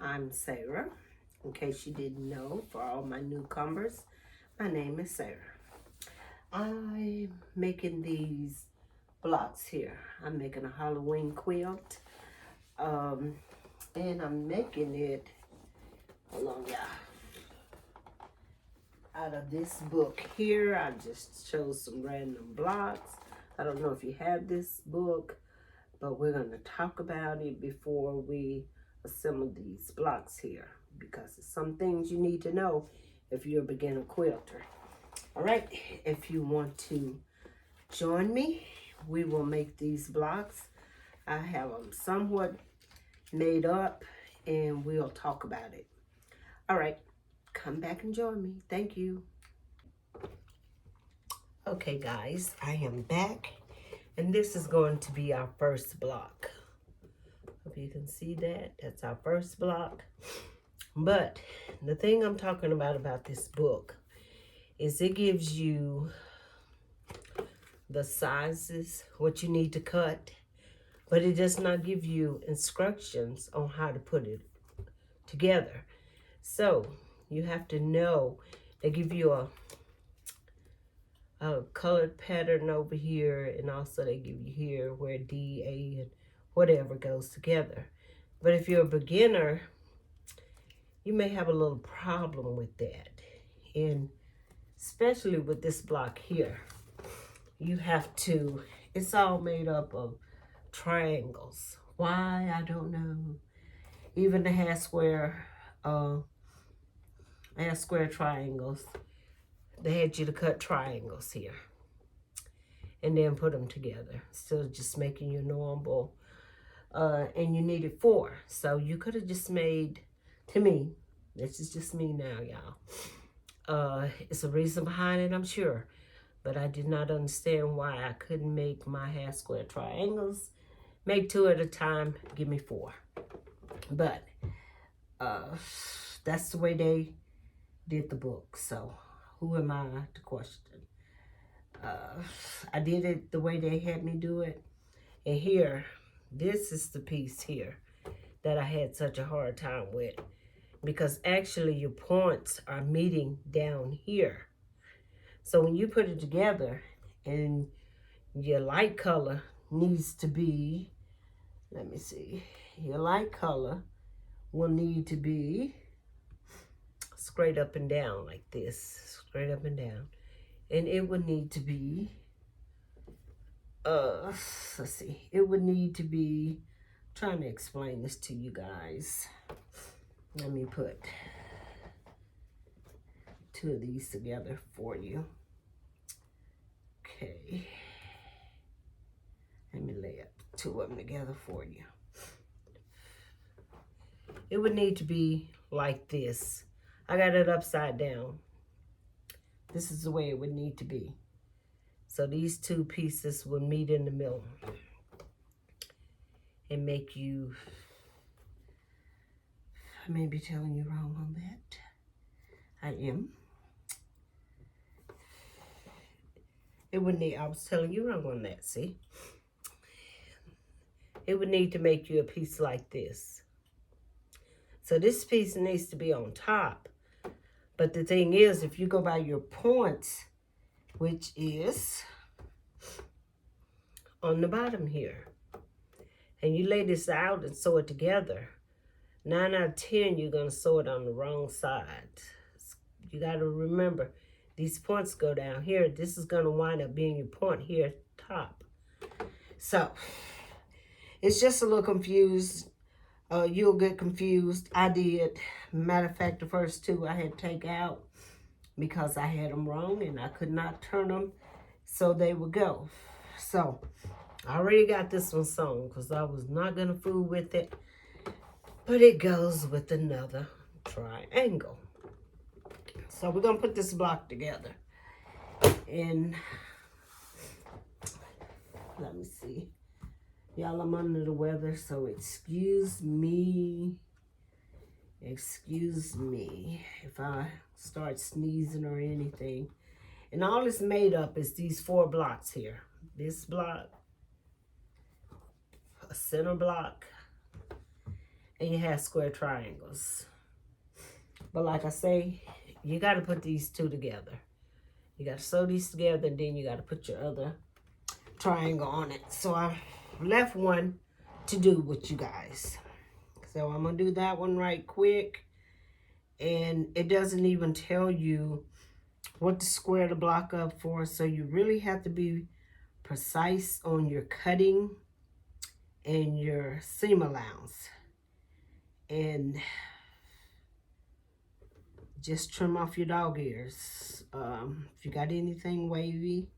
I'm Sarah. In case you didn't know, for all my newcomers, my name is Sarah. I'm making these blocks here. I'm making a Halloween quilt. And I'm making it, hold on, y'all, out of this book here. I just chose some random blocks. I don't know if you have this book, but we're going to talk about it before we assemble these blocks here, because it's some things you need to know if you're a beginner quilter. All right, if you want to join me, we will make these blocks. I have them somewhat made up and we'll talk about it. All right, come back and join me. Thank you. Okay guys, I am back and this is going to be our first block. If you can see that, that's our first block. But the thing I'm talking about this book is it gives you the sizes, what you need to cut, but it does not give you instructions on how to put it together. So you have to know, they give you a colored pattern over here, and also they give you here where D, A, and whatever goes together. But if you're a beginner, you may have a little problem with that. And especially with this block here, you have to, it's all made up of triangles. Why, I don't know. Even the half square triangles, they had you to cut triangles here and then put them together instead of just making your normal. And you needed 4, so you could have just made, to me, this is just me now, y'all. It's a reason behind it, I'm sure, but I did not understand why I couldn't make my half square triangles. Make 2 at a time, give me 4. But that's the way they did the book, so who am I to question? I did it the way they had me do it. And here, this is the piece here that I had such a hard time with, because actually your points are meeting down here. So when you put it together and your light color needs to be, let me see, your light color will need to be straight up and down like this, straight up and down. And it would need to be, let's see, it would need to be, I'm trying to explain this to you guys. Let me put 2 of these together for you. Okay. Let me lay up 2 of them together for you. It would need to be like this. I got it upside down. This is the way it would need to be. So these 2 pieces will meet in the middle and make you, I may be telling you wrong on that. I am. It would need, I was telling you wrong on that, see? It would need to make you a piece like this. So this piece needs to be on top. But the thing is, if you go by your points, which is on the bottom here, and you lay this out and sew it together, 9 out of 10, you're going to sew it on the wrong side. You got to remember, these points go down here. This is going to wind up being your point here at the top. So, it's just a little confused. You'll get confused. I did. Matter of fact, the first 2 I had to take out because I had them wrong and I could not turn them so they would go. So, I already got this one sewn because I was not going to fool with it. But it goes with another triangle. So, we're going to put this block together. And, let me see. Y'all, I'm under the weather, so excuse me. Excuse me if I start sneezing or anything. And all it's made up is these 4 blocks here. This block, a center block, and you have square triangles. But like I say, you got to put these two together. You got to sew these together, and then you got to put your other triangle on it. So I left one to do with you guys. So I'm going to do that one right quick. And it doesn't even tell you what to square the block up for. So you really have to be precise on your cutting and your seam allowance. And just trim off your dog ears. If you got anything wavy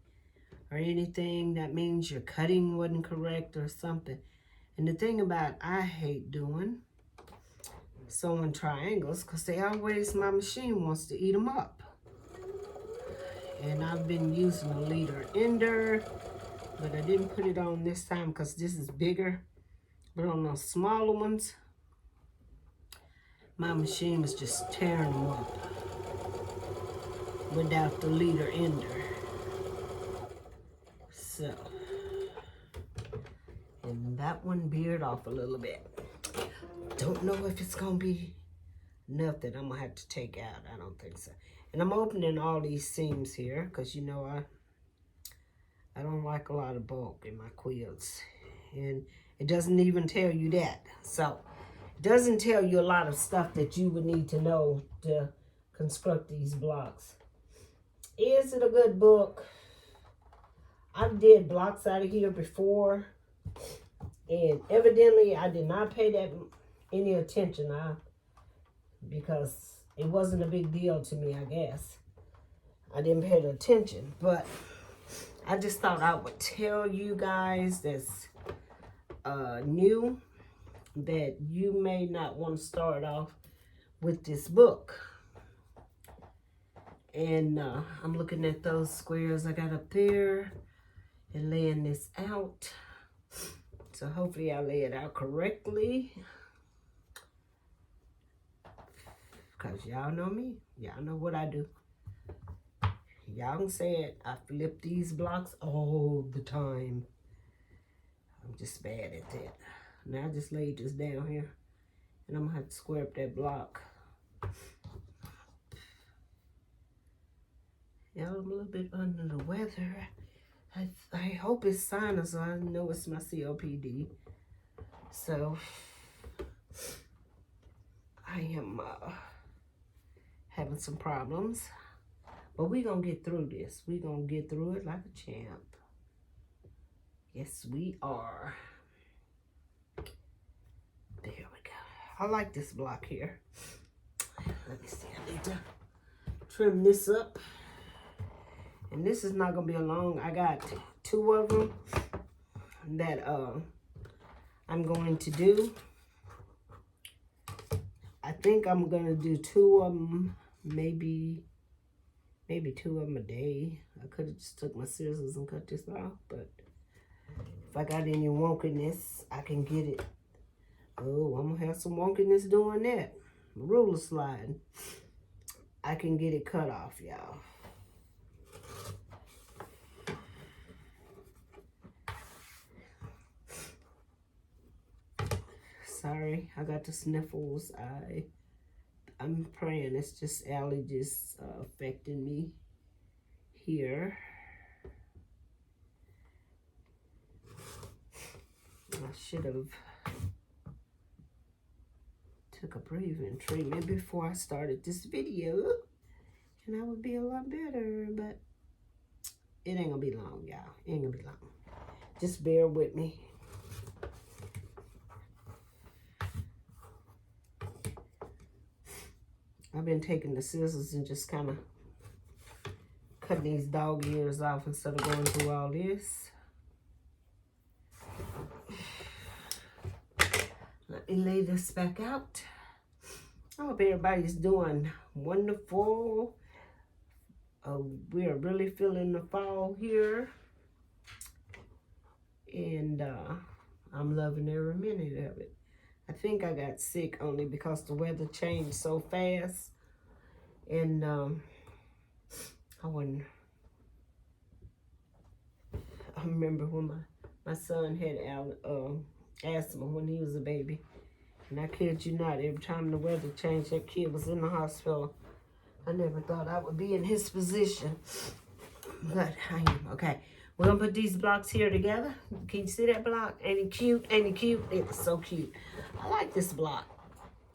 or anything, that means your cutting wasn't correct or something. And the thing about I hate doing sewing triangles, because my machine wants to eat them up. And I've been using a leader ender, but I didn't put it on this time because this is bigger. But on those smaller ones, my machine was just tearing them up without the leader ender. So, and that one veered off a little bit. Don't know if it's gonna be enough that I'm gonna have to take out. I don't think so. And I'm opening all these seams here because you know I don't like a lot of bulk in my quilts. And it doesn't even tell you that. So it doesn't tell you a lot of stuff that you would need to know to construct these blocks. Is it a good book? I did blocks out of here before, and evidently I did not pay that any attention because it wasn't a big deal to me, I guess. I didn't pay the attention, but I just thought I would tell you guys that's new that you may not want to start off with this book. And I'm looking at those squares I got up there and laying this out. So hopefully I lay it out correctly. Because y'all know me. Y'all know what I do. Y'all can say it. I flip these blocks all the time. I'm just bad at that. Now I just laid this down here. And I'm going to have to square up that block. Yeah, I'm a little bit under the weather. I hope it's sinus. I know it's my COPD. So, I am having some problems. But we're going to get through this. We're going to get through it like a champ. Yes, we are. There we go. I like this block here. Let me see. I need to trim this up. And this is not going to be a long. I got 2 of them that I'm going to do. I think I'm going to do 2 of them, maybe 2 of them a day. I could have just took my scissors and cut this off, but if I got any wonkiness, I can get it. Oh, I'm going to have some wonkiness doing that. Ruler sliding. I can get it cut off, y'all. Sorry, I got the sniffles. I'm praying it's just allergies affecting me here. I should have took a breathing treatment before I started this video, and I would be a lot better, but it ain't gonna be long, y'all. It ain't gonna be long. Just bear with me. I've been taking the scissors and just kind of cutting these dog ears off instead of going through all this. Let me lay this back out. I hope everybody's doing wonderful. We are really feeling the fall here. And I'm loving every minute of it. I think I got sick only because the weather changed so fast. And I remember when my son had asthma when he was a baby. And I kid you not, every time the weather changed, that kid was in the hospital. I never thought I would be in his position. But I am. Okay. We're going to put these blocks here together. Can you see that block? Ain't it cute? Ain't it cute? It's so cute. I like this block.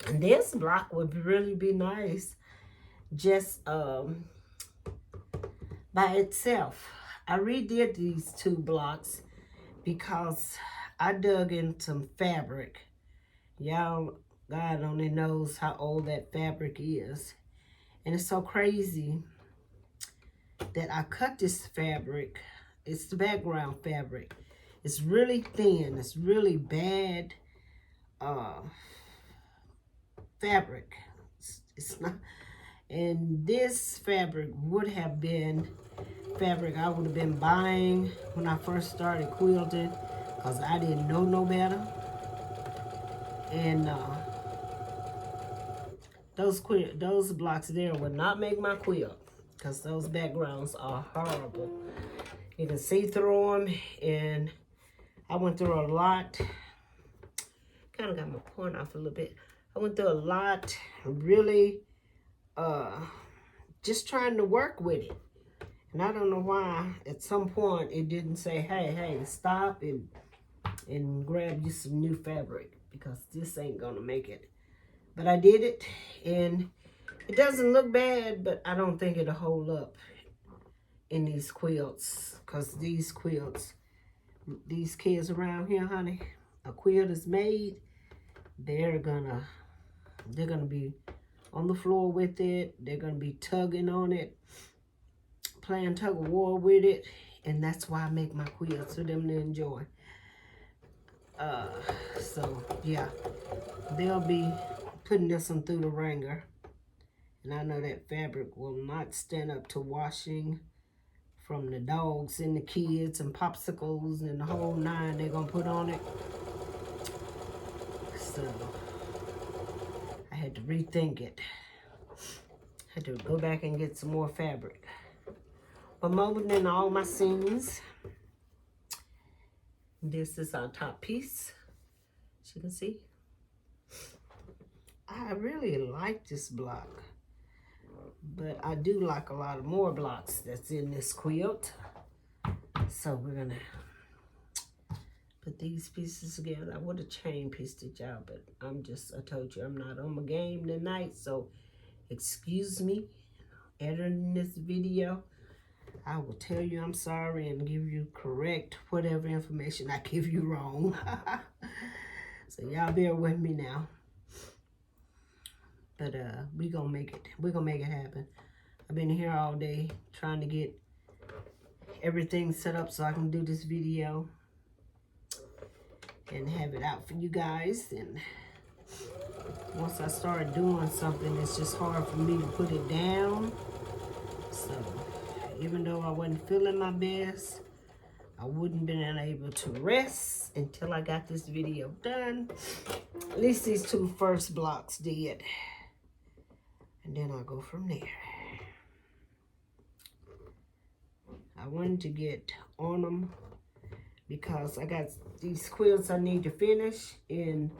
And this block would really be nice just by itself. I redid these two blocks because I dug in some fabric. Y'all, God only knows how old that fabric is. And it's so crazy that I cut this fabric. It's the background fabric. It's really thin. It's really bad fabric. It's not. And this fabric would have been fabric I would have been buying when I first started quilting, because I didn't know no better. And those blocks there would not make my quilt, because those backgrounds are horrible. You can see through them, and I went through a lot. Kind of got my point off a little bit. I went through a lot, really just trying to work with it. And I don't know why at some point it didn't say, hey, stop and grab you some new fabric, because this ain't gonna make it. But I did it, and it doesn't look bad, but I don't think it'll hold up in these quilts, because these quilts, these kids around here, honey, a quilt is made, they're gonna be on the floor with it. They're gonna be tugging on it, playing tug of war with it, and that's why I make my quilts for them to enjoy. So yeah, they'll be putting this one through the wringer, and I know that fabric will not stand up to washing from the dogs and the kids and popsicles and the whole nine they're gonna put on it. So I had to rethink it. Had to go back and get some more fabric. But molding in all my seams. This is our top piece, as you can see. I really like this block, but I do like a lot of more blocks that's in this quilt. So we're gonna put these pieces together. I would have chain pieced it out, but I told you I'm not on my game tonight, so excuse me editing this video. I will tell you I'm sorry and give you correct whatever information I give you wrong. So y'all bear with me now. But we gonna make it. We're gonna make it happen. I've been here all day trying to get everything set up so I can do this video and have it out for you guys. And once I start doing something, it's just hard for me to put it down. So even though I wasn't feeling my best, I wouldn't been able to rest until I got this video done. At least these two first blocks did. And then I'll go from there. I wanted to get on them because I got these quilts I need to finish. And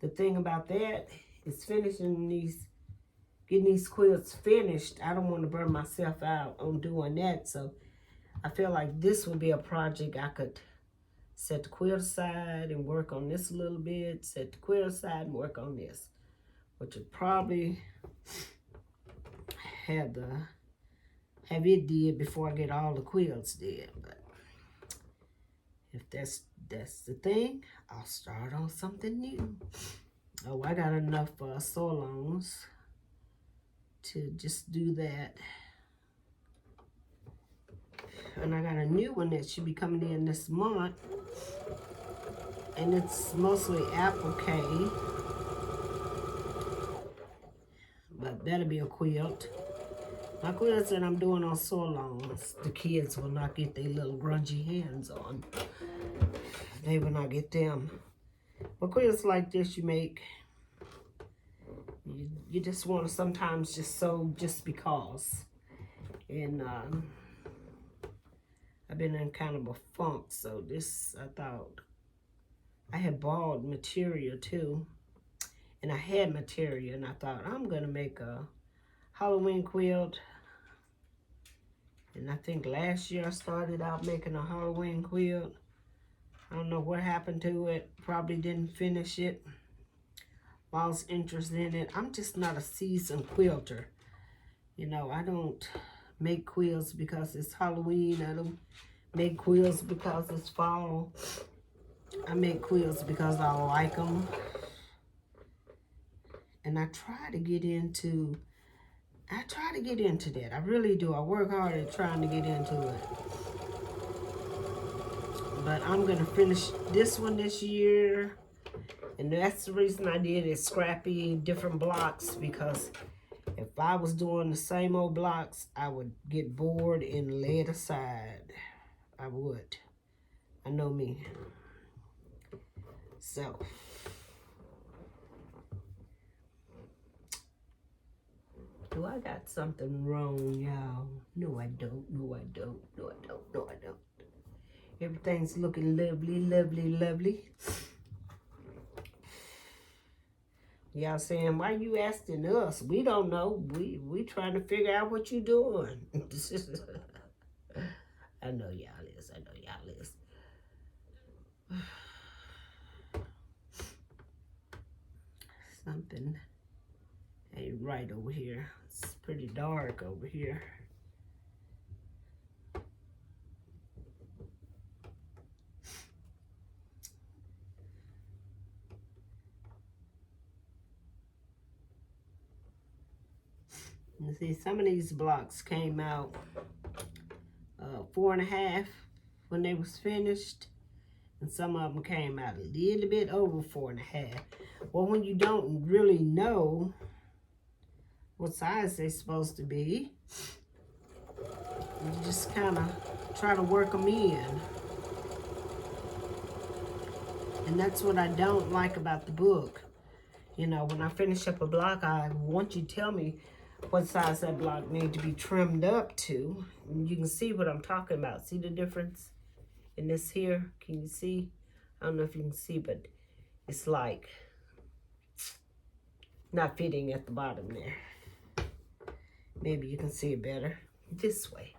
the thing about that is getting these quilts finished. I don't want to burn myself out on doing that. So I feel like this would be a project I could set the quilt aside and work on this a little bit, set the quilt aside and work on this, which would probably have it did before I get all the quilts did. But if that's the thing, I'll start on something new. Oh, I got enough sew-alongs to just do that. And I got a new one that should be coming in this month, and it's mostly applique, but that'll be a quilt. My quilts that I'm doing on sew-alongs, the kids will not get their little grungy hands on. They will not get them. But quilts like this you make, you just want to sometimes just sew just because. And I've been in kind of a funk, so this, I thought, I had bought material too. And I had material, and I thought, I'm going to make a Halloween quilt. And I think last year I started out making a Halloween quilt. I don't know what happened to it. Probably didn't finish it. Lost interest in it. I'm just not a seasoned quilter. You know, I don't make quilts because it's Halloween. I don't make quilts because it's fall. I make quilts because I like them. And I try to get into that. I really do. I work hard at trying to get into it. But I'm going to finish this one this year. And that's the reason I did it scrappy, different blocks. Because if I was doing the same old blocks, I would get bored and lay it aside. I would. I know me. So. Do I got something wrong, y'all? No, I don't. No, I don't. No, I don't. No, I don't. Everything's looking lovely, lovely, lovely. Y'all saying, why you asking us? We don't know. We trying to figure out what you doing. I know y'all is. I know y'all is. Something ain't right over here. It's pretty dark over here. You see, some of these blocks came out 4.5 when they was finished. And some of them came out a little bit over 4.5. Well, when you don't really know what size they're supposed to be, you just kind of try to work them in. And that's what I don't like about the book. You know, when I finish up a block, I want you to tell me what size that block needs to be trimmed up to. And you can see what I'm talking about. See the difference in this here? Can you see? I don't know if you can see, but it's like not fitting at the bottom there. Maybe you can see it better this way.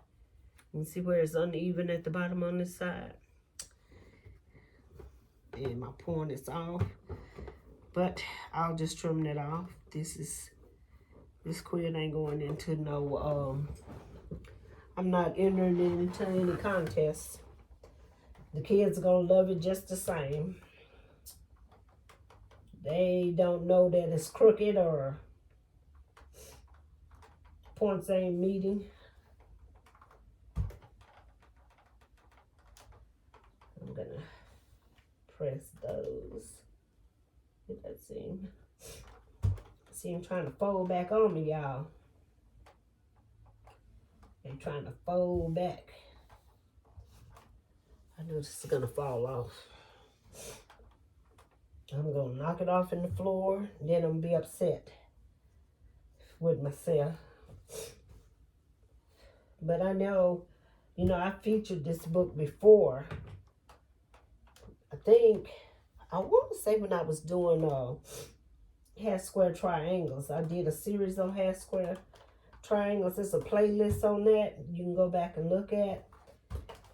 You can see where it's uneven at the bottom on this side. And my point is off. But I'll just trim that off. This quilt ain't going into no, I'm not entering into any contests. The kids are gonna love it just the same. They don't know that it's crooked or points ain't meeting. I'm gonna press those. Get that seam. See, I'm trying to fold back on me, y'all. I'm trying to fold back. I know this is gonna fall off. I'm gonna knock it off in the floor, and then I'm gonna be upset with myself. But I know, you know, I featured this book before. I think, I want to say when I was doing half square triangles. I did a series on half square triangles. There's a playlist on that you can go back and look at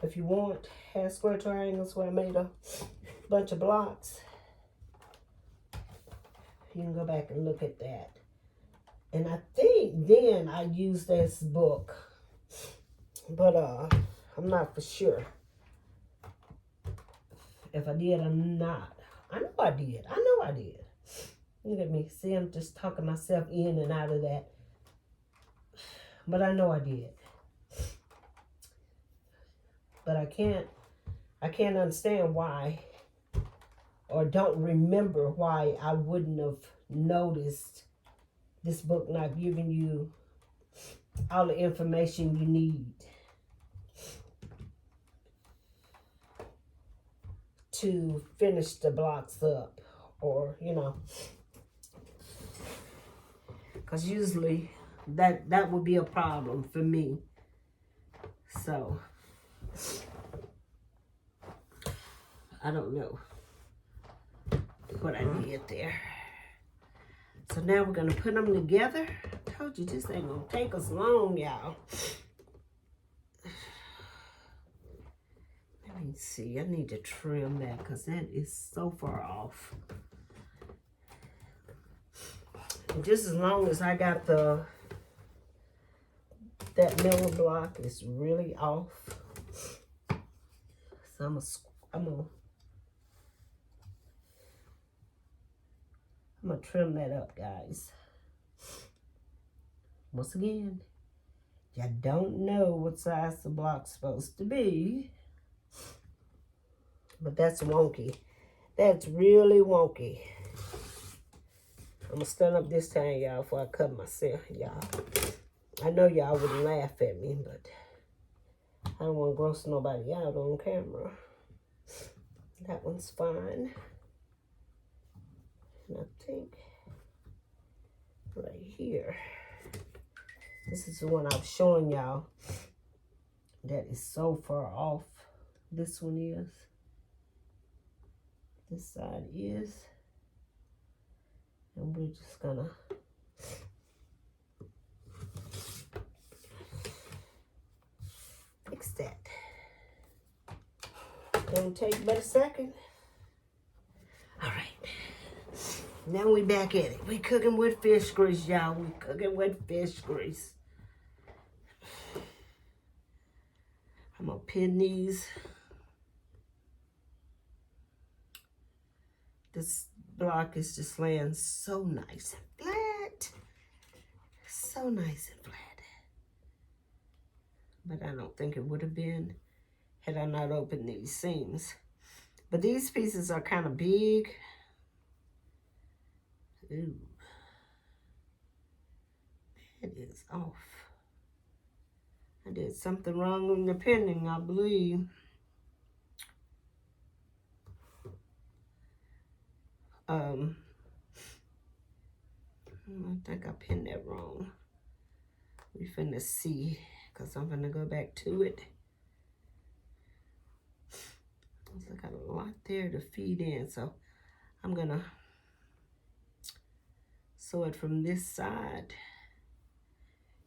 if you want. Half square triangles where I made a bunch of blocks. You can go back and look at that. And I think then I used this book. But I'm not for sure if I did or not. I know I did. I know I did. Look at me. See, I'm just talking myself in and out of that. But I know I did. But I can't understand why, or don't remember why I wouldn't have noticed this book not giving you all the information you need to finish the blocks up, or, you know, because usually that would be a problem for me. So I don't know what I did there. So now we're gonna put them together. I told you this ain't gonna take us long, y'all. Let me see, I need to trim that because that is so far off. And just as long as I got that middle block is really off. So I'm gonna trim that up, guys. Once again, you don't know what size the block's supposed to be. But that's wonky. That's really wonky. I'm gonna stand up this time, y'all, before I cut myself, y'all. I know y'all wouldn't laugh at me, but I don't want to gross nobody out on camera. That one's fine. And I think right here, this is the one I was showing y'all that is so far off. This one is. This side is. And we're just gonna fix that. Gonna take but a second. All right. Now we back at it. We cooking with fish grease, y'all. We cooking with fish grease. I'm gonna pin these. This block is just laying so nice and flat. So nice and flat. But I don't think it would have been had I not opened these seams. But these pieces are kind of big. Ooh. That is off. I did something wrong with the pinning, I believe. I think I pinned that wrong. We finna see, because I'm gonna go back to it. I got a lot there to feed in, so I'm gonna sew it from this side.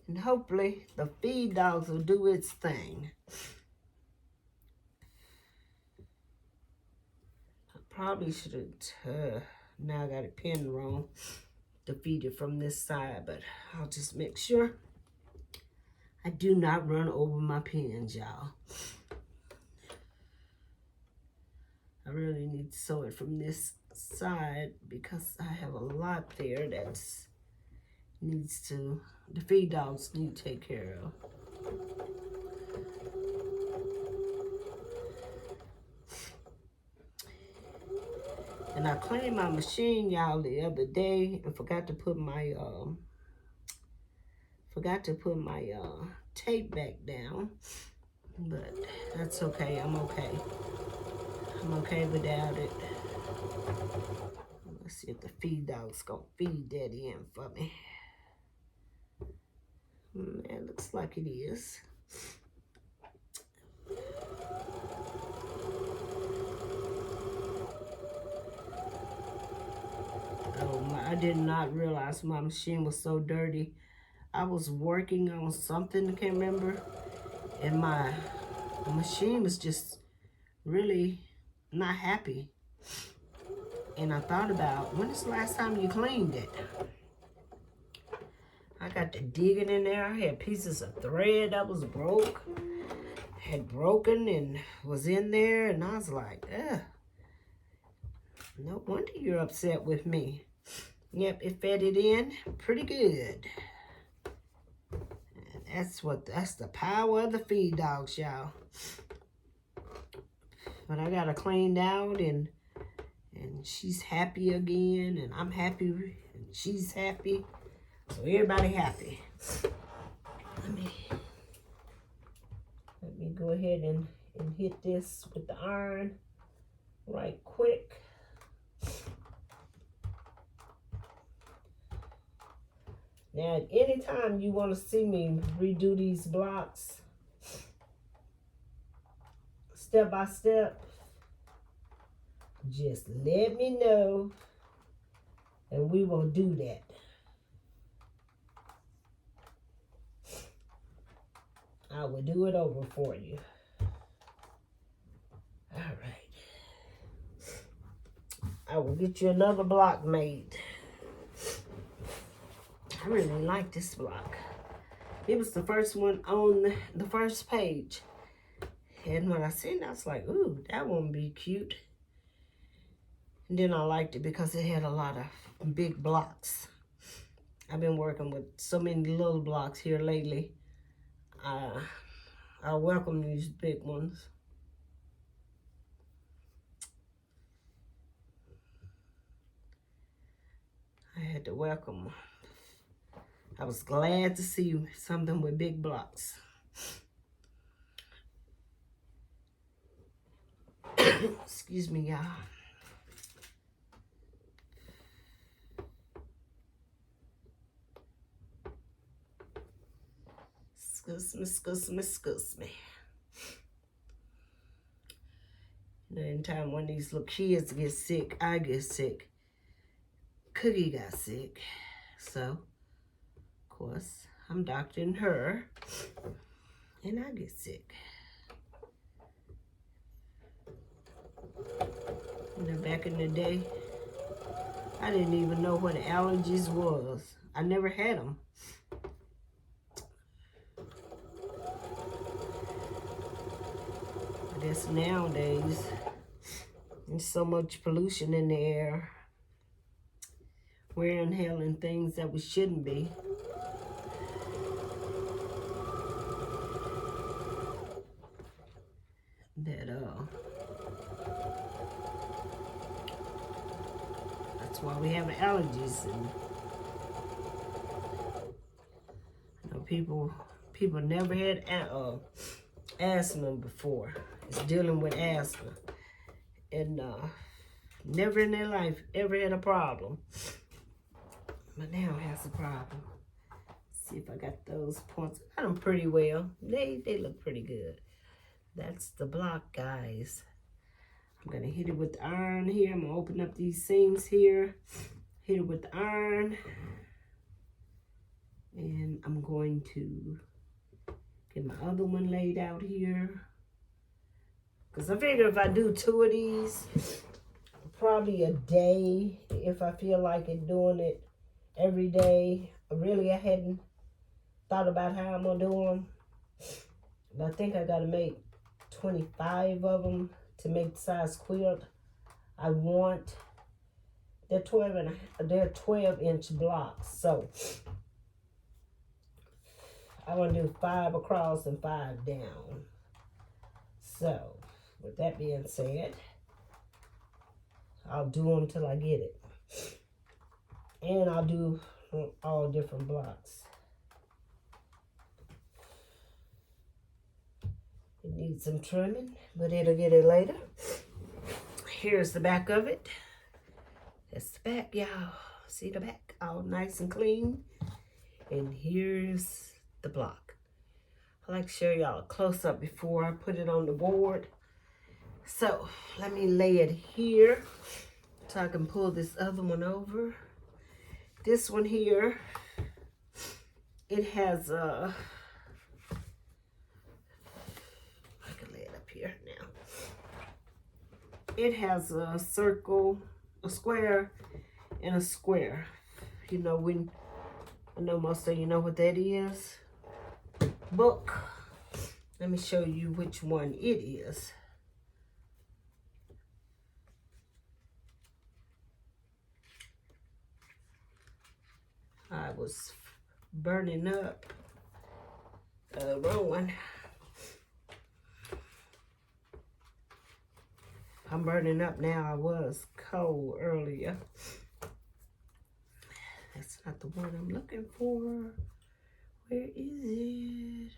And hopefully the feed dogs will do its thing. I probably should have, now I got it pinned wrong to feed it from this side, but I'll just make sure I do not run over my pins, y'all. I really need to sew it from this side because I have a lot there that's needs to, the feed dogs need to take care of. And I cleaned my machine, y'all, the other day and forgot to put my tape back down. But that's okay. I'm okay. I'm okay without it. Let's see if the feed dog's gonna feed that in for me. It looks like it is. I did not realize my machine was so dirty. I was working on something, I can't remember, and my machine was just really not happy. And I thought about, when is the last time you cleaned it? I got to digging in there. I had pieces of thread that was had broken and was in there, and I was like, ugh. No wonder you're upset with me. Yep, it fed it in pretty good. And that's the power of the feed dogs, y'all. But I got her cleaned out, and she's happy again, and I'm happy, and she's happy. So everybody happy. Let me go ahead and hit this with the iron right quick. Now, anytime you want to see me redo these blocks, step by step, just let me know, and we will do that. I will do it over for you. All right. I will get you another block made. I really like this block. It was the first one on the first page. And when I seen it, I was like, ooh, that one be cute. And then I liked it because it had a lot of big blocks. I've been working with so many little blocks here lately. I welcome these big ones. I had to welcome. I was glad to see something with big blocks. Excuse me, y'all. Excuse me. Anytime one of these little kids get sick, I get sick. Cookie got sick. So, of course, I'm doctoring her. And I get sick. You know, back in the day, I didn't even know what allergies was. I never had them. I guess nowadays, there's so much pollution in the air. We're inhaling things that we shouldn't be. That's why we have allergies. And you know, people never had asthma before. It's dealing with asthma, and never in their life ever had a problem. But now has a problem. Let's see if I got those points. I got them pretty well. They look pretty good. That's the block, guys. I'm gonna hit it with the iron here. I'm gonna open up these seams here. Hit it with the iron. And I'm going to get my other one laid out here. Because I figure if I do 2 of these, probably a day, if I feel like it, doing it every day. Really, I hadn't thought about how I'm going to do them. But I think I got to make 25 of them to make the size quilt I want. They're 12-inch blocks. So I want to do 5 across and 5 down. So with that being said, I'll do them till I get it. And I'll do all different blocks. It needs some trimming, but it'll get it later. Here's the back of it. That's the back, y'all. See the back? All nice and clean. And here's the block. I like to show y'all a close-up before I put it on the board. So let me lay it here so I can pull this other one over. This one here, it has a, I can lay it up here now. It has a circle, a square, and a square. You know, when I know most of you know what that is. Book. Let me show you which one it is. I was burning up. Wrong one. I'm burning up now. I was cold earlier. That's not the one I'm looking for. Where is it?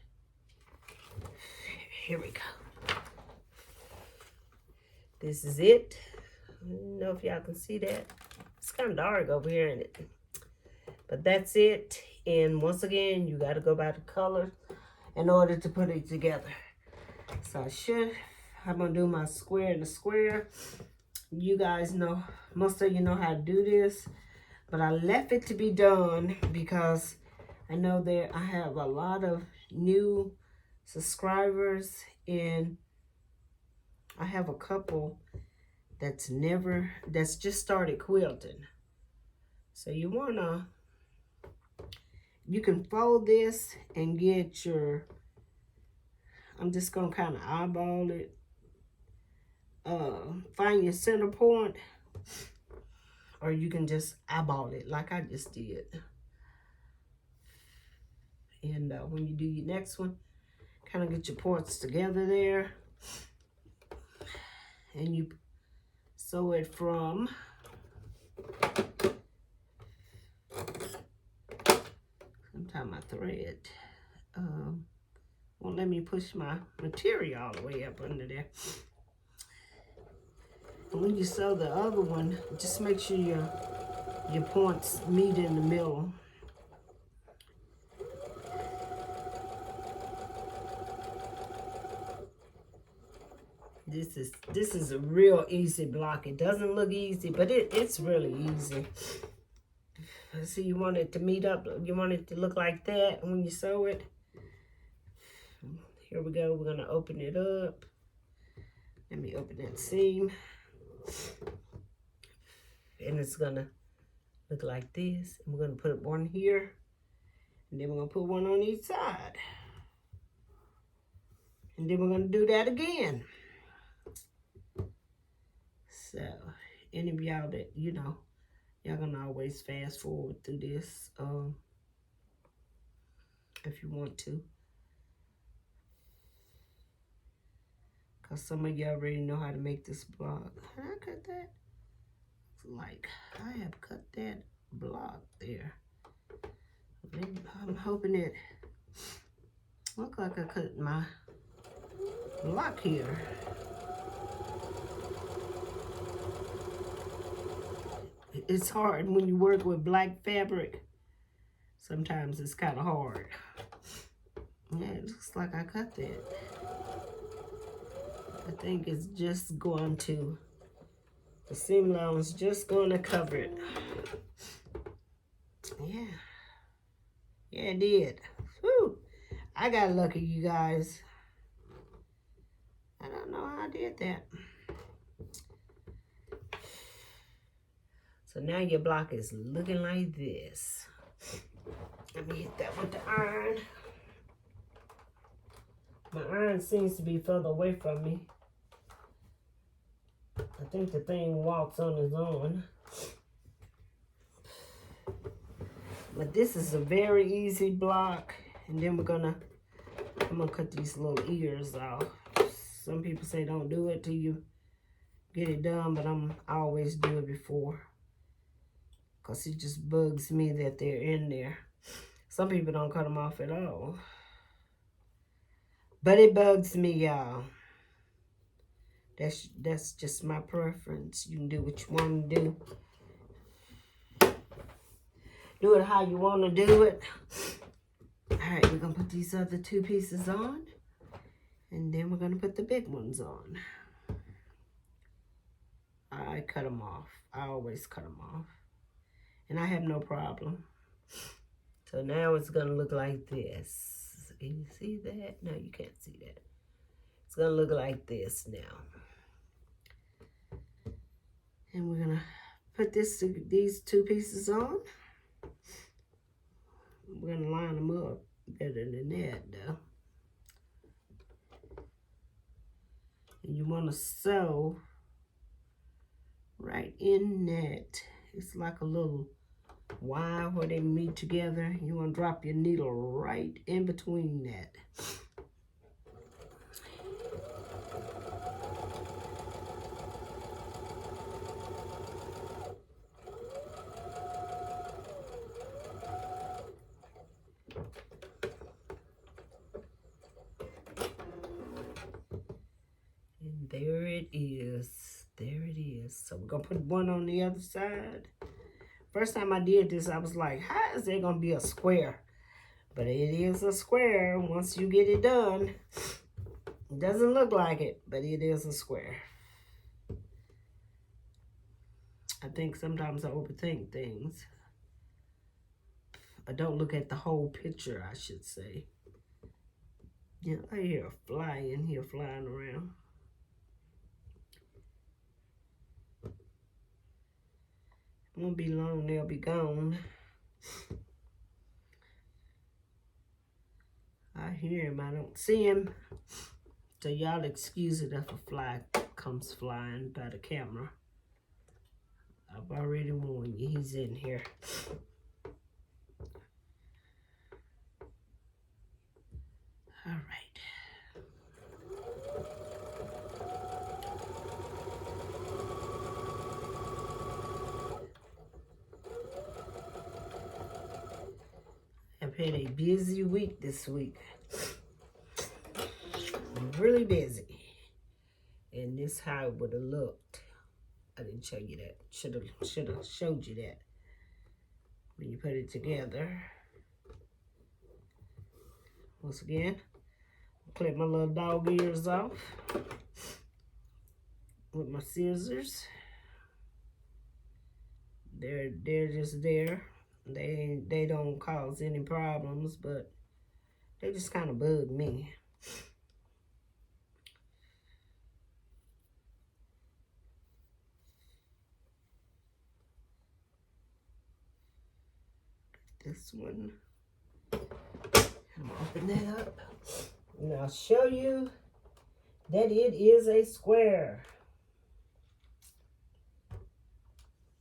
Here we go. This is it. I don't know if y'all can see that. It's kind of dark over here, isn't it? But that's it. And once again, you got to go by the color in order to put it together. So I'm going to do my square and the square. You guys know, most of you know how to do this. But I left it to be done because I know I have a lot of new subscribers, and I have a couple that's just started quilting. So you can fold this and get your, I'm just gonna kind of eyeball it. Find your center point, or you can just eyeball it like I just did. And when you do your next one, kind of get your points together there, and you sew it from sometimes my thread won't let me push my material all the way up under there. And when you sew the other one, just make sure your points meet in the middle. This is a real easy block. It doesn't look easy, but it's really easy. See, you want it to meet up. You want it to look like that when you sew it. Here we go. We're going to open it up. Let me open that seam. And it's going to look like this. And we're going to put one here. And then we're going to put one on each side. And then we're going to do that again. So, any of y'all that, y'all going to always fast forward through this if you want to. Because some of you already know how to make this block. How did I cut that? It's like I have cut that block there. I'm hoping it look like I cut my block here. It's hard when you work with black fabric. Sometimes it's kind of hard. Yeah, it looks like I cut that. I think it's just going to, the seam allowance just going to cover it. Yeah. Yeah, it did. Whew. I got lucky, you guys. I don't know how I did that. So now your block is looking like this. Let me hit that with the iron. My iron seems to be further away from me. I think the thing walks on its own. But this is a very easy block. And then I'm gonna cut these little ears off. Some people say don't do it till you get it done, but I always do it before. Because it just bugs me that they're in there. Some people don't cut them off at all. But it bugs me, y'all. That's just my preference. You can do what you want to do. Do it how you want to do it. All right, we're going to put these other two pieces on. And then we're going to put the big ones on. I cut them off. I always cut them off. And I have no problem. So now it's going to look like this. Can you see that? No, you can't see that. It's going to look like this now. And we're going to put these two pieces on. We're going to line them up better than that, though. And you want to sew right in that. It's like a little Y where they meet together. You want to drop your needle right in between that. And there it is. There it is. So we're going to put one on the other side. First time I did this, I was like, how is there going to be a square? But it is a square once you get it done. It doesn't look like it, but it is a square. I think sometimes I overthink things. I don't look at the whole picture, I should say. Yeah, I hear a fly in here flying around. Won't be long, they'll be gone. I hear him, I don't see him. So y'all excuse it if a fly comes flying by the camera. I've already warned you, he's in here. All right. I've had a busy week this week. Really busy. And this how it would have looked. I didn't show you that. Should have showed you that. When you put it together. Once again, clip my little dog ears off with my scissors. They're just there. They don't cause any problems, but they just kind of bug me. This one. I'm gonna open that up. And I'll show you that it is a square.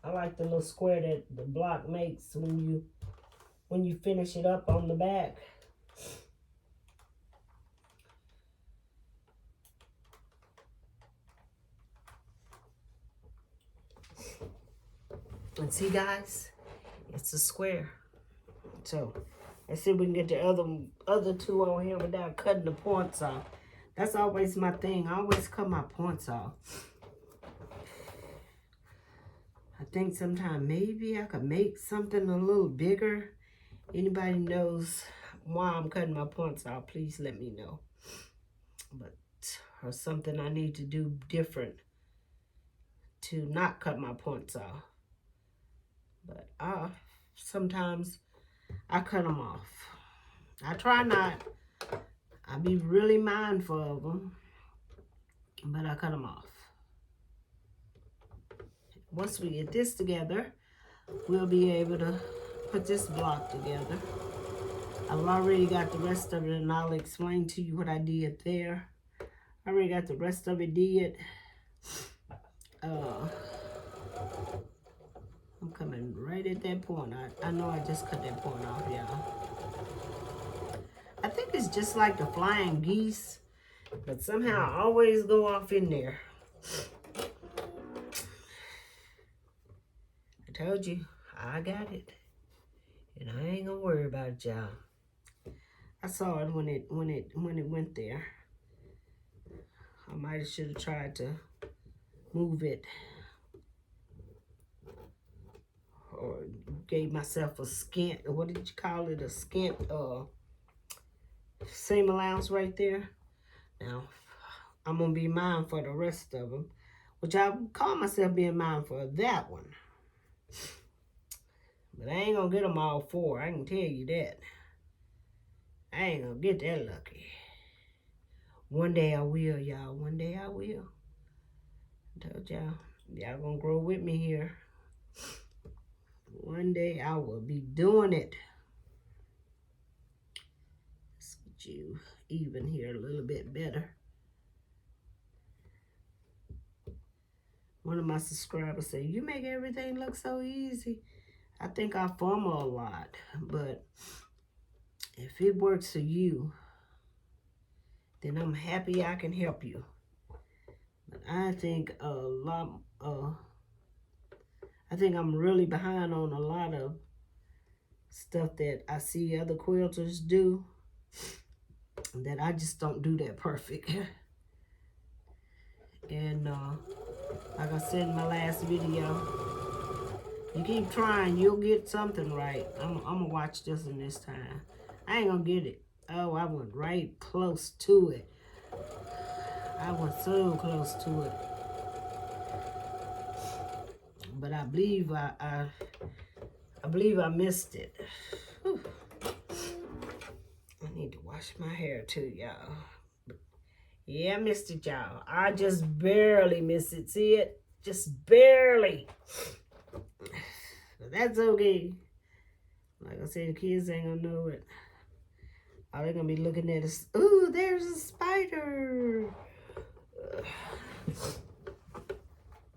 I like the little square that the block makes when you finish it up on the back. And see, guys, it's a square. So let's see if we can get the other two on here without cutting the points off. That's always my thing. I always cut my points off. I think sometime maybe I could make something a little bigger. Anybody knows why I'm cutting my points off, please let me know. But or something I need to do different to not cut my points off. But sometimes I cut them off. I try not. I be really mindful of them, but I cut them off. Once we get this together, we'll be able to put this block together. I've already got the rest of it, and I'll explain to you what I did there. I already got the rest of it did. I'm coming right at that point. I know I just cut that point off, y'all. I think it's just like the flying geese, but somehow I always go off in there. I told you, I got it. And I ain't gonna worry about it, y'all. I saw it when it went there. I might have should have tried to move it. Or gave myself a skint, what did you call it? A skint seam allowance right there. Now, I'm gonna be mindful for the rest of them, which I call myself being mindful of that one. But I ain't gonna get them all four, I can tell you that. I ain't gonna get that lucky. One day I will, y'all. One day I will. I told y'all, y'all gonna grow with me here. One day I will be doing it. Let's get you even here a little bit better. One of my subscribers said, you make everything look so easy. I think I fumble a lot, but if it works for you, then I'm happy I can help you. But I think I think I'm really behind on a lot of stuff that I see other quilters do, that I just don't do that perfect. And like I said in my last video, you keep trying, you'll get something right. I'm gonna watch this one this time. I ain't gonna get it. Oh, I went right close to it. I went so close to it. But I believe I believe I missed it. Whew. I need to wipe wash my hair too, y'all. Yeah, I missed it, y'all. I just barely missed it. See it? Just barely. But that's okay. Like I said, the kids ain't gonna know it. All they're gonna be looking at is, ooh, there's a spider.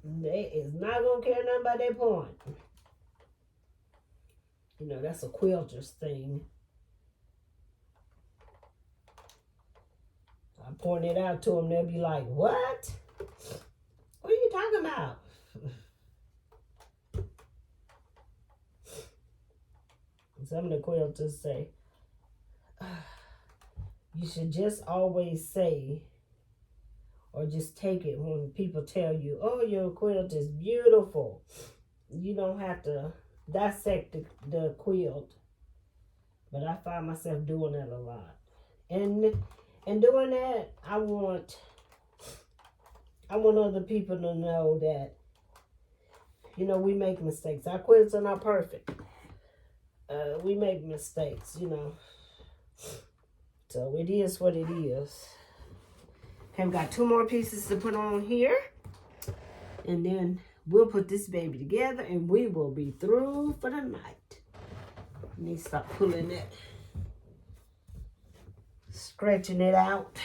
They is not gonna care nothing about that point. You know, that's a quilter's thing. I point it out to them, they'll be like, what? What are you talking about? Some of the quilters say, you should just always say, or just take it when people tell you, oh, your quilt is beautiful. You don't have to dissect the quilt. But I find myself doing that a lot. And doing that, I want other people to know that, you know, we make mistakes. Our quilts are not perfect. We make mistakes, you know. So it is what it is. Okay, I've got 2 more pieces to put on here. And then we'll put this baby together and we will be through for the night. Let me stop pulling it. Stretching it out.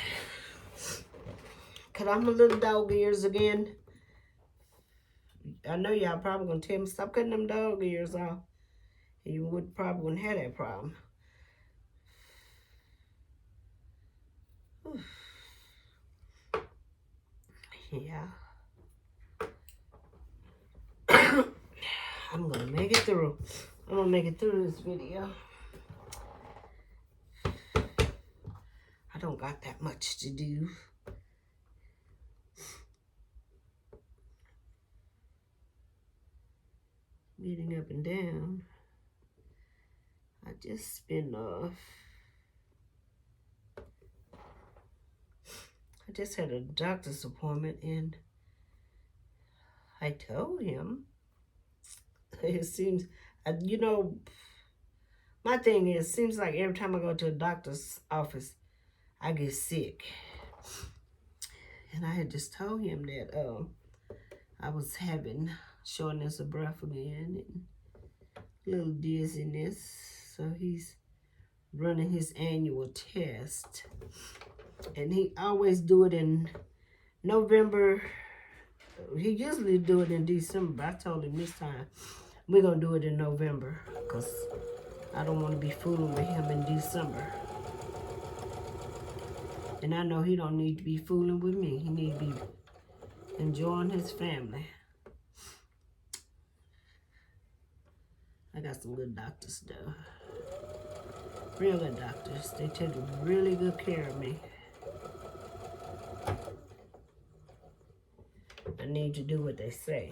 Cut off my little dog ears again. I know y'all probably gonna tell me, stop cutting them dog ears off. And you probably wouldn't have that problem. Whew. Yeah. I'm gonna make it through. I'm gonna make it through this video. I don't got that much to do. Getting up and down. I just been I just had a doctor's appointment and I told him, it seems, you know, my thing is, it seems like every time I go to a doctor's office, I get sick. And I had just told him that I was having shortness of breath again and a little dizziness. So he's running his annual test. And he always do it in November. He usually do it in December, but I told him this time we're going to do it in November because I don't want to be fooling with him in December. And I know he don't need to be fooling with me. He need to be enjoying his family. I got some good doctors though. Real good doctors. They take really good care of me. I need to do what they say.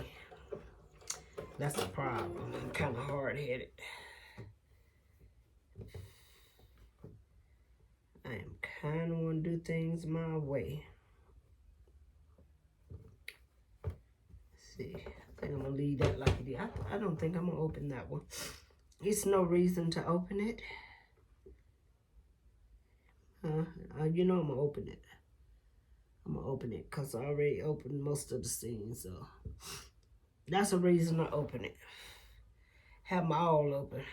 That's the problem. I'm kind of hard-headed. I am kind of want to do things my way. Let's see. I think I'm going to leave that like it is. I don't think I'm going to open that one. It's no reason to open it. You know I'm going to open it. I'm going to open it because I already opened most of the scenes. So that's a reason to open it. Have them all open.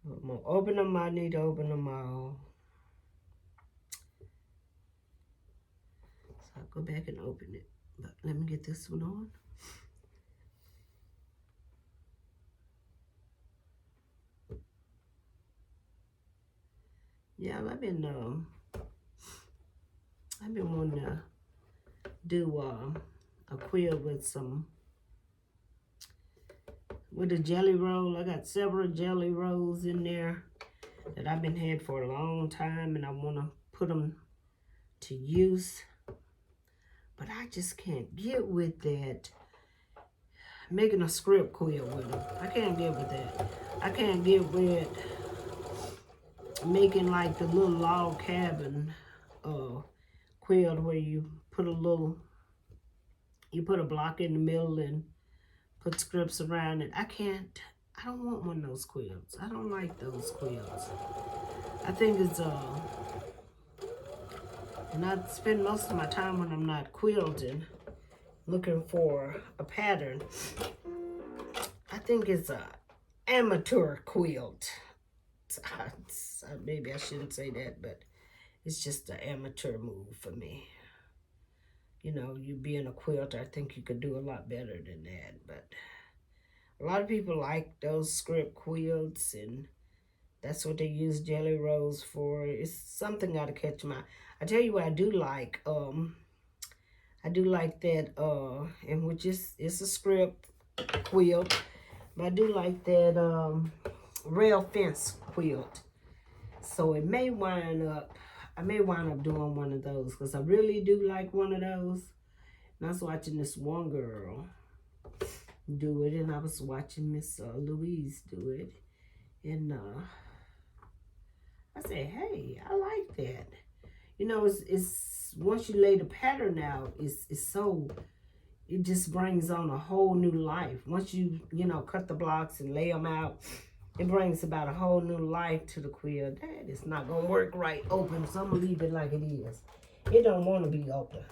I'm going to open them. I need to open them all. So I'll go back and open it. But let me get this one on. Yeah, I've been wanting to do a quilt with a jelly roll. I got several jelly rolls in there that I've been had for a long time, and I want to put them to use. But I just can't get with that. Making a script quilt with them. I can't get with that. I can't get with making like the little log cabin quilt where you put a block in the middle and put scripts around it. I don't want one of those quilts. I don't like those quilts. I think it's and I spend most of my time when I'm not quilting looking for a pattern. I think it's a amateur quilt. Maybe I shouldn't say that, but it's just an amateur move for me. You know, you being a quilter, I think you could do a lot better than that. But a lot of people like those script quilts, and that's what they use jelly rolls for. It's something got to catch my. I tell you what, I do like. I do like that. And which is it's a script quilt, but I do like that rail fence quilt. So it may wind up. I may wind up doing one of those because I really do like one of those. And I was watching this one girl do it, and I was watching Miss Louise do it, and I said, "Hey, I like that." You know, it's once you lay the pattern out, it's so it just brings on a whole new life. Once you cut the blocks and lay them out, it brings about a whole new life to the quilt. That is not gonna work right open, so I'm gonna leave it like it is. It don't want to be open.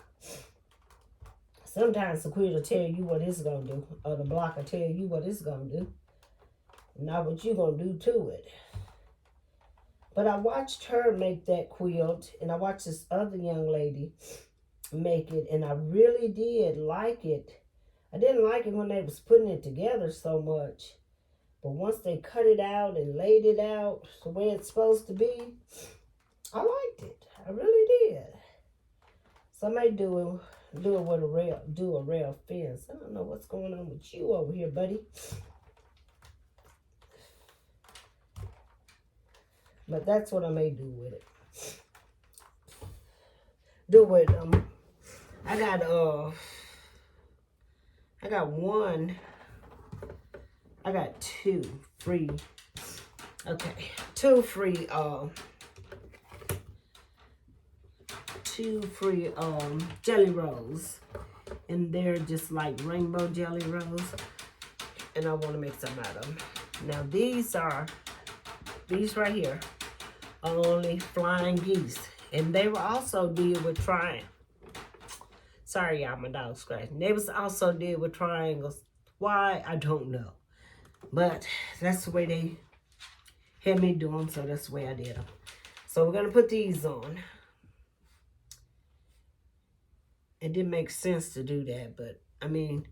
Sometimes the quilt will tell you what it's gonna do, or the block will tell you what it's gonna do, not what you're gonna do to it. But I watched her make that quilt, and I watched this other young lady make it, and I really did like it. I didn't like it when they was putting it together so much, but once they cut it out and laid it out the way it's supposed to be, I liked it. I really did. So I may do it with a rail fence. I don't know what's going on with you over here, buddy. But that's what I may do with it. I got two free jelly rolls, and they're just like rainbow jelly rolls, and I want to make some out of them. Now these right here are only flying geese, and they were also did with triangles. Sorry, y'all, my dog scratching. They was also did with triangles. Why, I don't know, but that's the way they had me do them, so that's the way I did them. So we're gonna put these on. It didn't make sense to do that, but I mean,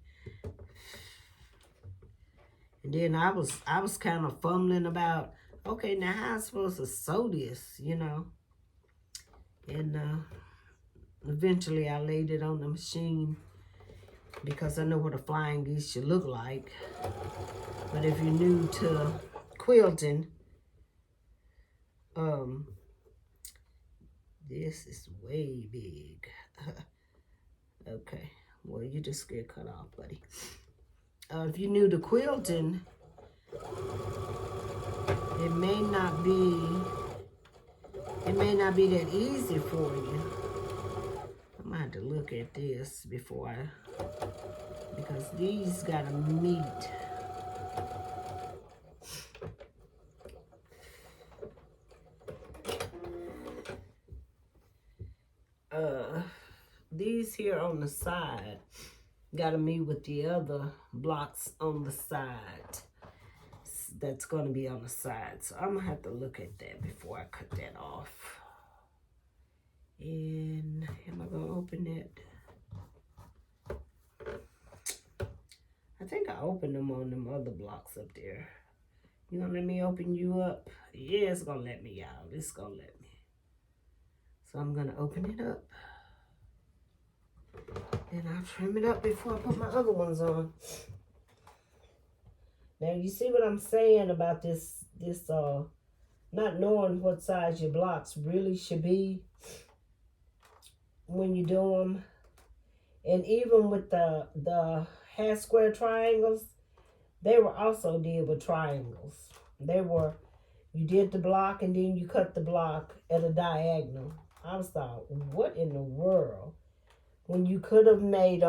and then I was kind of fumbling about, okay, now how am I supposed to sew this, and eventually I laid it on the machine because I know what a flying geese should look like. But if you're new to quilting, this is way big. Okay, well, you just get cut off, buddy. If you're new to quilting, it may not be that easy for you. I'm gonna have to look at this because these gotta meet. These here on the side gotta meet with the other blocks on the side. That's gonna be on the side. So I'm gonna have to look at that before I cut that off. And am I gonna open it? I think I opened them on them other blocks up there. You gonna let me open you up? Yeah, it's gonna let me out. It's gonna let me. So I'm gonna open it up. And I'll trim it up before I put my other ones on. Now you see what I'm saying about this not knowing what size your blocks really should be when you do them. And even with the half square triangles, they were also did with triangles. You did the block and then you cut the block at a diagonal. I was thought, what in the world? When you could have made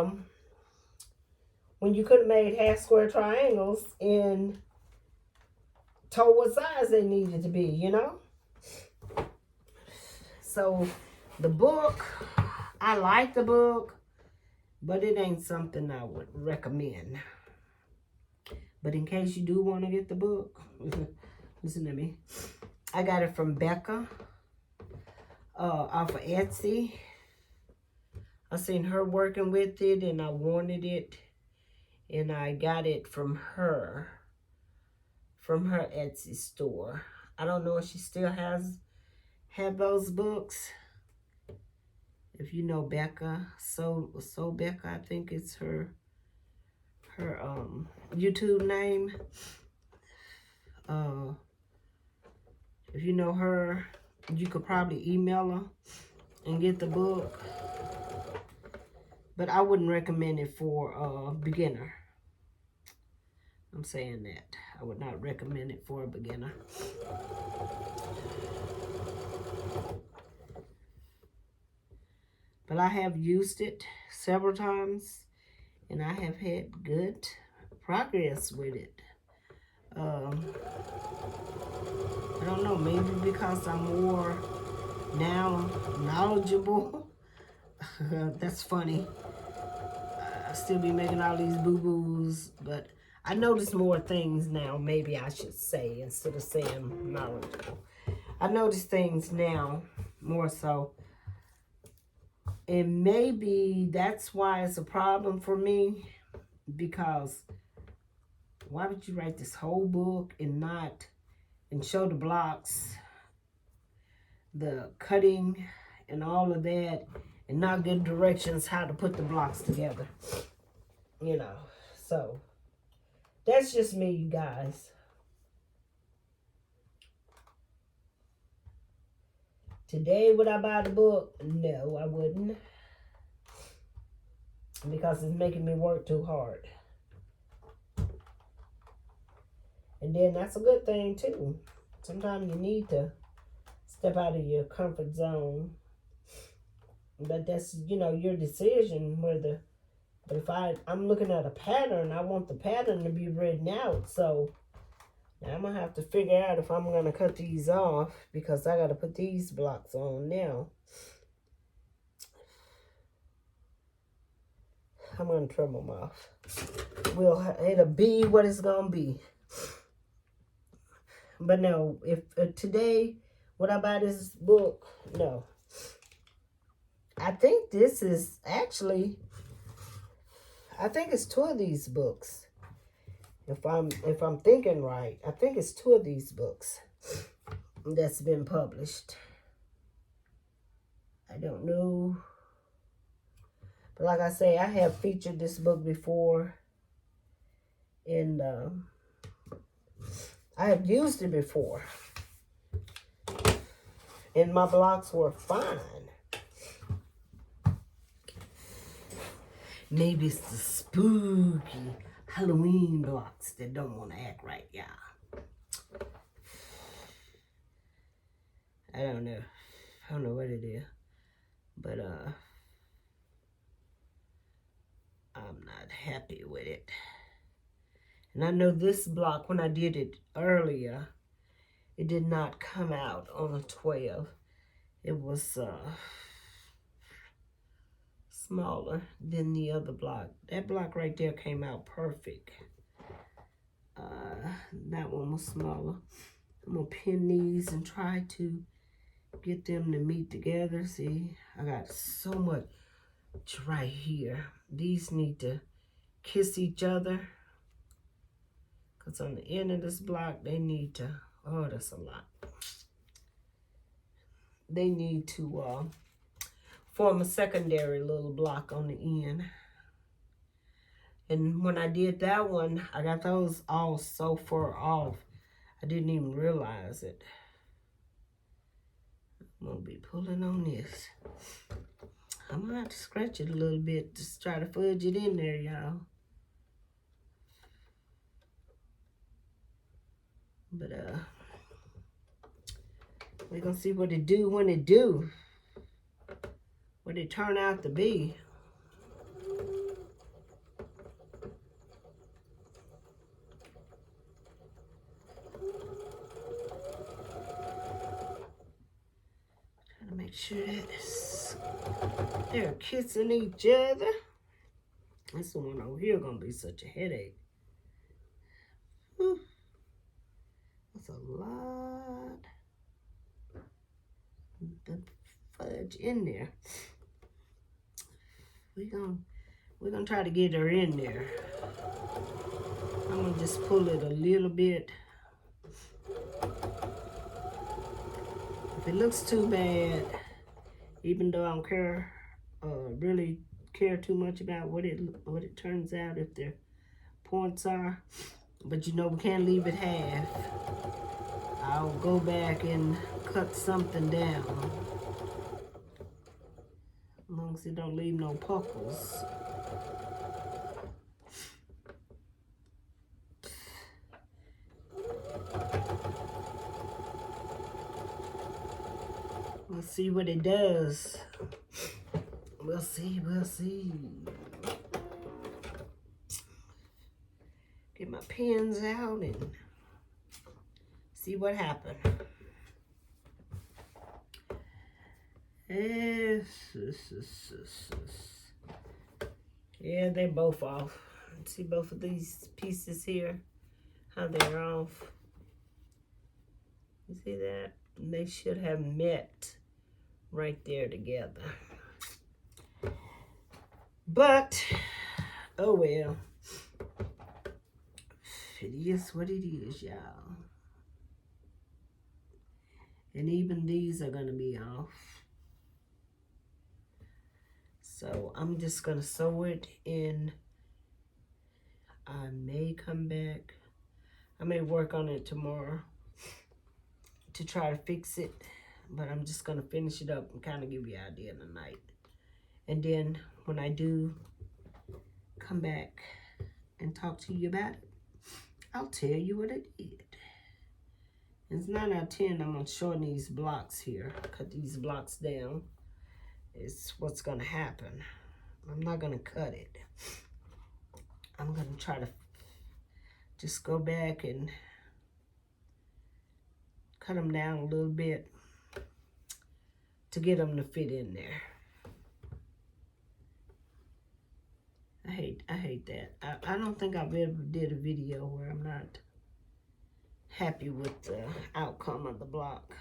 half square triangles and told what size they needed to be, So the book, I like the book, but it ain't something I would recommend. But in case you do want to get the book, listen to me. I got it from Becca off of Etsy. I seen her working with it and I wanted it. And I got it from her Etsy store. I don't know if she still have those books. If you know Becca, so Becca, I think it's her YouTube name. If you know her, you could probably email her and get the book. But I wouldn't recommend it for a beginner. I'm saying that. I would not recommend it for a beginner. But I have used it several times and I have had good progress with it. I don't know, maybe because I'm more now knowledgeable. That's funny. I still be making all these boo-boos, but I notice more things now, maybe I should say, instead of saying knowledgeable. I notice things now more so. And maybe that's why it's a problem for me, because why would you write this whole book and show the blocks, the cutting and all of that, and not give directions how to put the blocks together? You know, so that's just me, you guys. Today, would I buy the book? No, I wouldn't. Because it's making me work too hard. And then that's a good thing too. Sometimes you need to step out of your comfort zone. But that's, your decision whether. But if I'm looking at a pattern, I want the pattern to be written out. So now I'm going to have to figure out if I'm going to cut these off, because I got to put these blocks on now. I'm going to trim them off. It'll be what it's going to be. But no, if today, would I buy this book? No. I think this is actually, I think it's 2 of these books. If I'm thinking right, I think it's 2 of these books that's been published. I don't know. But like I say, I have featured this book before. And I have used it before. And my blocks were fine. Maybe it's the spooky Halloween blocks that don't want to act right, y'all. I don't know. I don't know what it is. But I'm not happy with it. And I know this block, when I did it earlier, it did not come out on the 12. It was smaller than the other block. That block right there came out perfect. That one was smaller. I'm gonna pin these and try to get them to meet together. See, I got so much right here. These need to kiss each other, because on the end of this block, they need to, oh, that's a lot. They need to form a secondary little block on the end. And when I did that one, I got those all so far off, I didn't even realize it. I'm going to be pulling on this. I'm going to have to scratch it a little bit, just try to fudge it in there, y'all. But we're going to see what it do when it do. What it turn out to be. Trying to make sure they're kissing each other. This one over here gonna be such a headache. Whew. That's a lot of fudge in there. We're gonna try to get her in there. I'm gonna just pull it a little bit. If it looks too bad, even though I don't care, really care too much about what it turns out, if their points are, but you know we can't leave it half. I'll go back and cut something down, as long as it don't leave no puckles. We'll see what it does. We'll see, we'll see. Get my pins out and see what happened. Yeah, they're both off. See both of these pieces here, how they're off. You see that? They should have met right there together. But, oh well. It is what it is, y'all. And even these are gonna be off. So I'm just gonna sew it in. I may come back. I may work on it tomorrow to try to fix it, but I'm just gonna finish it up and kind of give you an idea tonight. And then when I do come back and talk to you about it, I'll tell you what I did. It's 9 out of 10. I'm gonna shorten these blocks here, cut these blocks down. It's what's gonna happen. I'm not gonna cut it. I'm gonna try to just go back and cut them down a little bit to get them to fit in there. I hate that. I don't think I've ever did a video where I'm not happy with the outcome of the block.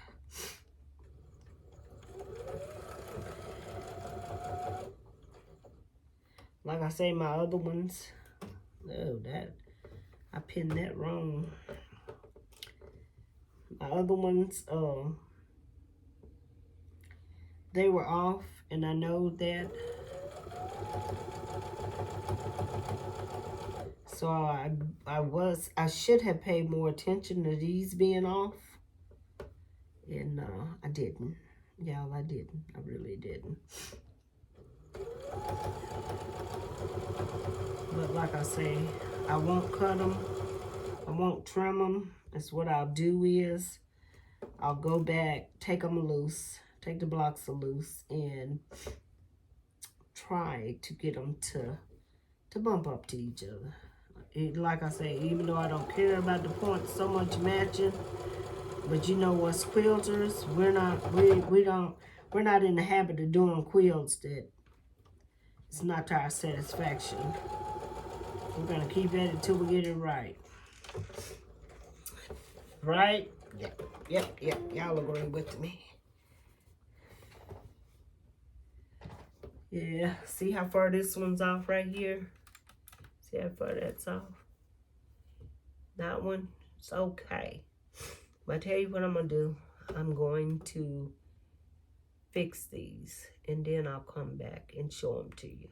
Like I say, my other ones, oh, that, I pinned that wrong. My other ones, they were off, and I know that. So I should have paid more attention to these being off, and I didn't. Y'all, I didn't. I really didn't. But like I say, I won't cut them. I won't trim them. That's what I'll do is, I'll go back, take them loose, take the blocks loose, and try to get them to bump up to each other. Like I say, even though I don't care about the points so much matching, but you know what's quilters, we're not in the habit of doing quilts that it's not to our satisfaction. We're gonna keep at it till we get it right. Right? Yep. Y'all agree with me. Yeah, see how far this one's off right here? See how far that's off? That one, it's okay. But I tell you what I'm gonna do. I'm going to fix these, and then I'll come back and show them to you.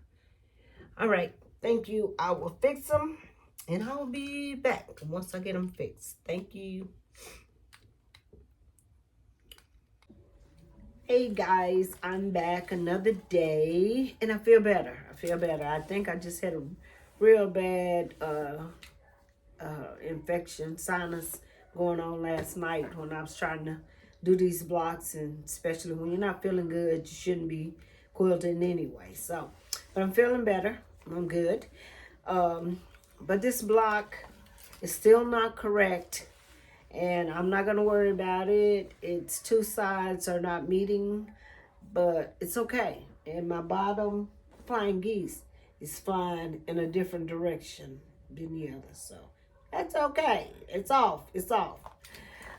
All right, thank you. I will fix them, and I'll be back once I get them fixed. Thank you. Hey guys, I'm back another day, and I feel better. I think I just had a real bad infection, sinus going on last night when I was trying to do these blocks, and especially when you're not feeling good, you shouldn't be quilting anyway. So, but I'm feeling better. I'm good. But this block is still not correct, and I'm not going to worry about it. Its two sides are not meeting but it's okay. And my bottom flying geese is flying in a different direction than the other. So that's okay. It's off. It's off.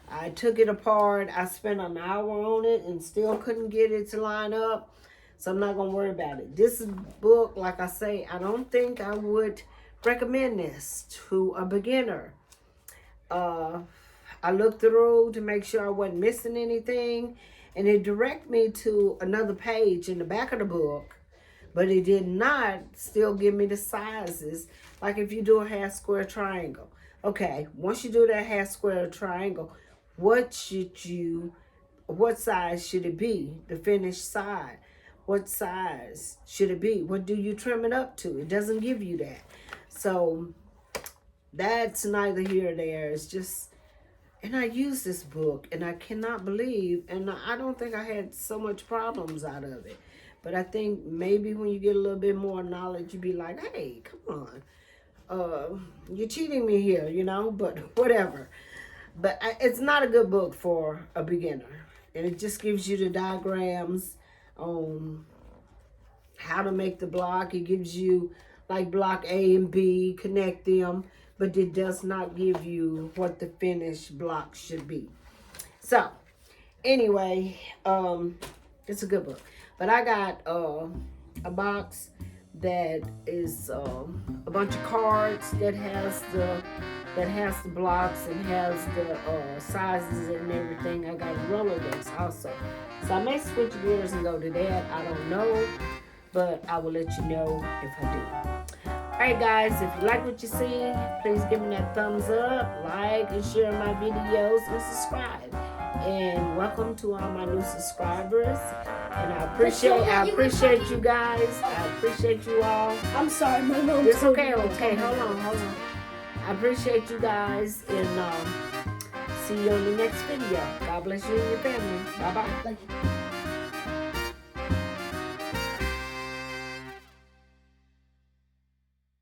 I took it apart. I spent an hour on it and still couldn't get it to line up. So I'm not going to worry about it. This book, like I say, I don't think I would recommend this to a beginner. I looked through to make sure I wasn't missing anything. And it directed me to another page in the back of the book. But it did not still give me the sizes. Like if you do a half square triangle. Okay, once you do that half square triangle, what size should it be? The finished side. What size should it be? What do you trim it up to? It doesn't give you that. So that's neither here nor there. It's just, and I use this book and I cannot believe, and I don't think I had so much problems out of it. But I think maybe when you get a little bit more knowledge, you be like, hey, come on. You're cheating me here, you know, but whatever. But it's not a good book for a beginner. And it just gives you the diagrams on how to make the block. It gives you like block A and B, connect them, but it does not give you what the finished block should be. So anyway, it's a good book. But I got a box that is a bunch of cards that has the blocks and has the sizes and everything. I got a roller disc also. So I may switch gears and go to that. I don't know, but I will let you know if I do. Alright guys, if you like what you see, please give me that thumbs up, like and share my videos, and subscribe. And welcome to all my new subscribers. And I appreciate you guys. I appreciate you all. I'm sorry, my mom. It's okay. Hold on. I appreciate you guys, and see you on the next video. God bless you and your family. Bye-bye.